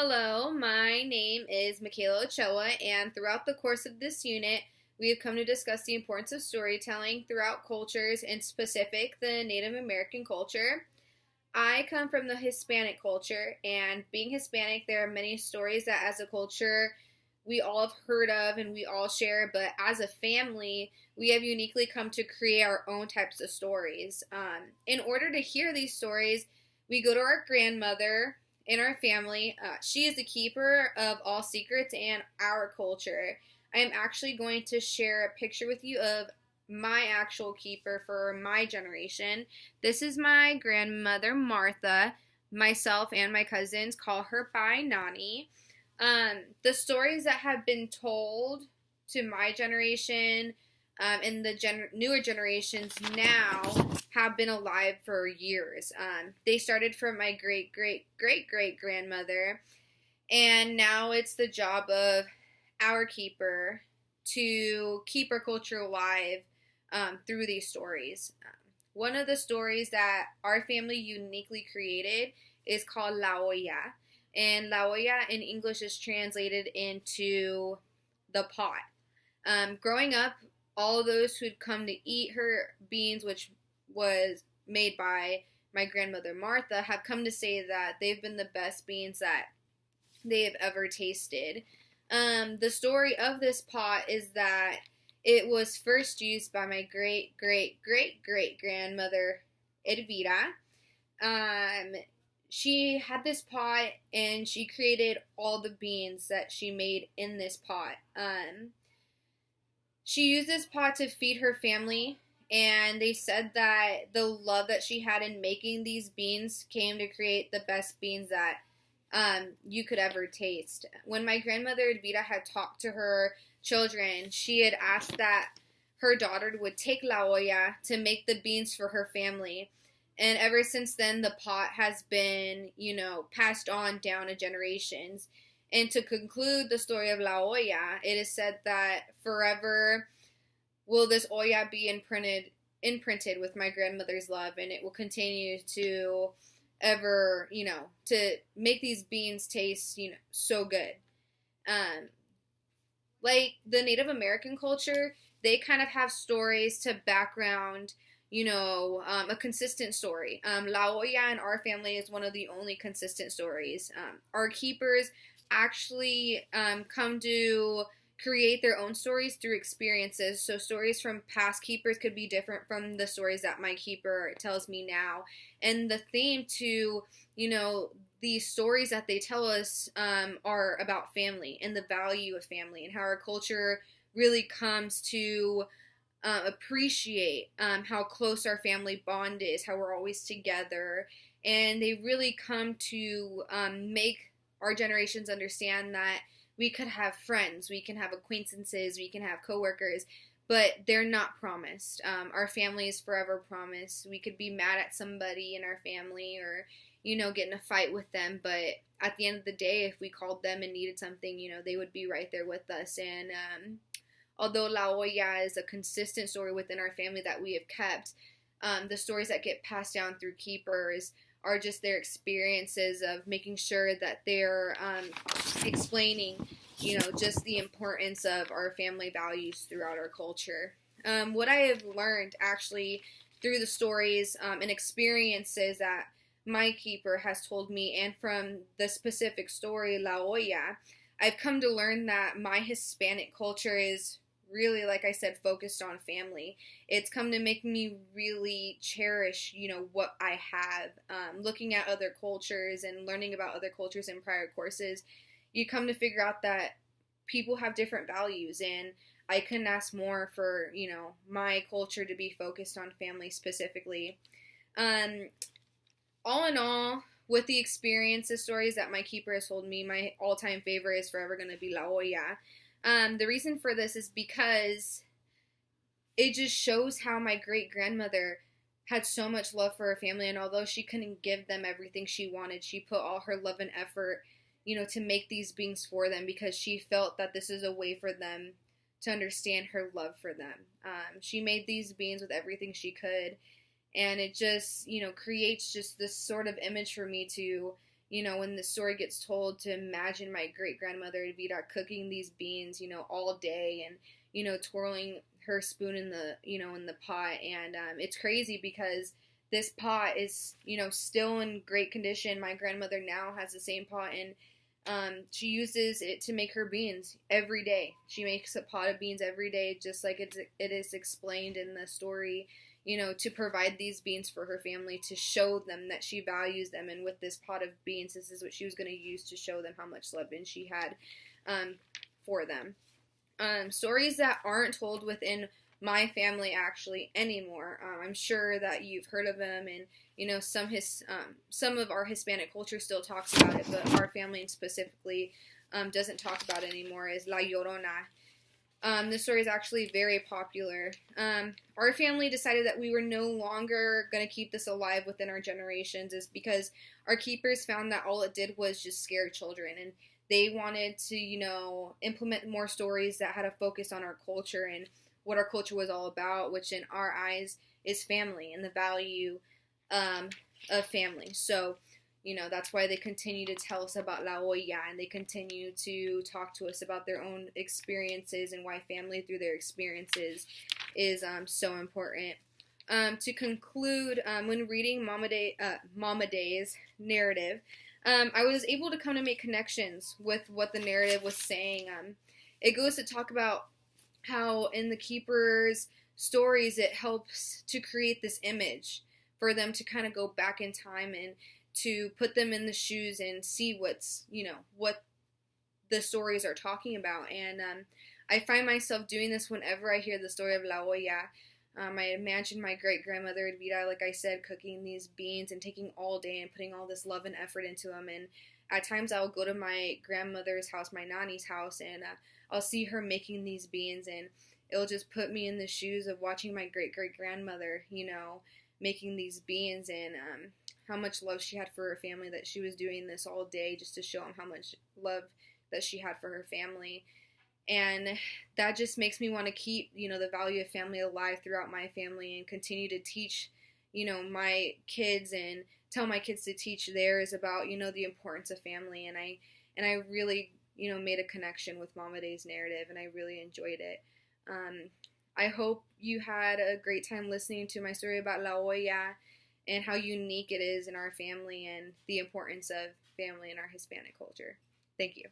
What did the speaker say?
Hello, my name is Michaela Ochoa, and throughout the course of this unit, we have come to discuss the importance of storytelling throughout cultures, in specific, the Native American culture. I come from the Hispanic culture, and being Hispanic, there are many stories that as a culture we all have heard of and we all share, but as a family, we have uniquely come to create our own types of stories. In order to hear these stories, we go to our grandmother in our family. She is the keeper of all secrets and our culture. I am actually going to share a picture with you of my actual keeper for my generation. This is my grandmother, Martha. Myself and my cousins call her by Nani. The stories that have been told to my generation and the newer generations now have been alive for years. They started from my great great great great grandmother, and now it's the job of our keeper to keep our culture alive through these stories. One of the stories that our family uniquely created is called La Olla. And La Olla in English is translated into the pot. Growing up, all of those who'd come to eat her beans, which was made by my grandmother Martha, have come to say that they've been the best beans that they have ever tasted. The story of this pot is that it was first used by my great great great great grandmother Elvira. She had this pot and she created all the beans that she made in this pot. She used this pot to feed her family, and they said that the love that she had in making these beans came to create the best beans that you could ever taste. When my grandmother Elvira had talked to her children, she had asked that her daughter would take La Olla to make the beans for her family. And ever since then, the pot has been, passed on down to generations. And to conclude the story of La Olla, it is said that forever will this olla be imprinted with my grandmother's love, and it will continue to ever, to make these beans taste, so good. Like the Native American culture, they kind of have stories to background a consistent story. La Olla in our family is one of the only consistent stories. Our keepers actually come to create their own stories through experiences. So stories from past keepers could be different from the stories that my keeper tells me now. And the theme to, these stories that they tell us are about family and the value of family and how our culture really comes to appreciate how close our family bond is, how we're always together, and they really come to make our generations understand that we could have friends, we can have acquaintances, we can have coworkers, but they're not promised. Our family is forever promised. We could be mad at somebody in our family or, get in a fight with them, but at the end of the day, if we called them and needed something, they would be right there with us. And although La Olla is a consistent story within our family that we have kept, the stories that get passed down through keepers are just their experiences of making sure that they're explaining, just the importance of our family values throughout our culture. What I have learned actually through the stories and experiences that my keeper has told me, and from the specific story La Olla, I've come to learn that my Hispanic culture is really, like I said, focused on family. It's come to make me really cherish, what I have. Looking at other cultures and learning about other cultures in prior courses, you come to figure out that people have different values, and I couldn't ask more for, my culture to be focused on family specifically. All in all, with the experiences, stories that my keeper has told me, my all-time favorite is forever going to be La Olla. The reason for this is because it just shows how my great-grandmother had so much love for her family, and although she couldn't give them everything she wanted, she put all her love and effort, to make these beings for them because she felt that this is a way for them to understand her love for them. She made these beings with everything she could, and it just, creates just this sort of image for me to, when the story gets told, to imagine my great grandmother Elvira cooking these beans, all day, and twirling her spoon in the pot. And it's crazy because this pot is still in great condition. My grandmother now has the same pot, and she uses it to make her beans every day. She makes a pot of beans every day, just like it is explained in the story, to provide these beans for her family, to show them that she values them. And with this pot of beans, this is what she was going to use to show them how much love and she had for them. Stories that aren't told within my family actually anymore. I'm sure that you've heard of them, and some of our Hispanic culture still talks about it, but our family specifically doesn't talk about it anymore. Is La Llorona. This story is actually very popular. Our family decided that we were no longer going to keep this alive within our generations, is because our keepers found that all it did was just scare children, and they wanted to, implement more stories that had a focus on our culture and what our culture was all about, which in our eyes is family and the value of family. So, that's why they continue to tell us about La Olla, and they continue to talk to us about their own experiences and why family through their experiences is so important. To conclude, when reading Mama Day's narrative, I was able to come to make connections with what the narrative was saying. It goes to talk about how in the keepers' stories it helps to create this image for them to kind of go back in time and to put them in the shoes and see what the stories are talking about. And I find myself doing this whenever I hear the story of La Olla. I imagine my great-grandmother Elvira, like I said, cooking these beans and taking all day and putting all this love and effort into them. And at times I'll go to my grandmother's house, my nanny's house, and I'll see her making these beans, and it'll just put me in the shoes of watching my great-great-grandmother, making these beans, and how much love she had for her family, that she was doing this all day just to show them how much love that she had for her family. And that just makes me want to keep, the value of family alive throughout my family, and continue to teach, my kids, and tell my kids to teach theirs about, the importance of family. And I really, made a connection with Mama Day's narrative, and I really enjoyed it. I hope you had a great time listening to my story about La Olla and how unique it is in our family and the importance of family in our Hispanic culture. Thank you.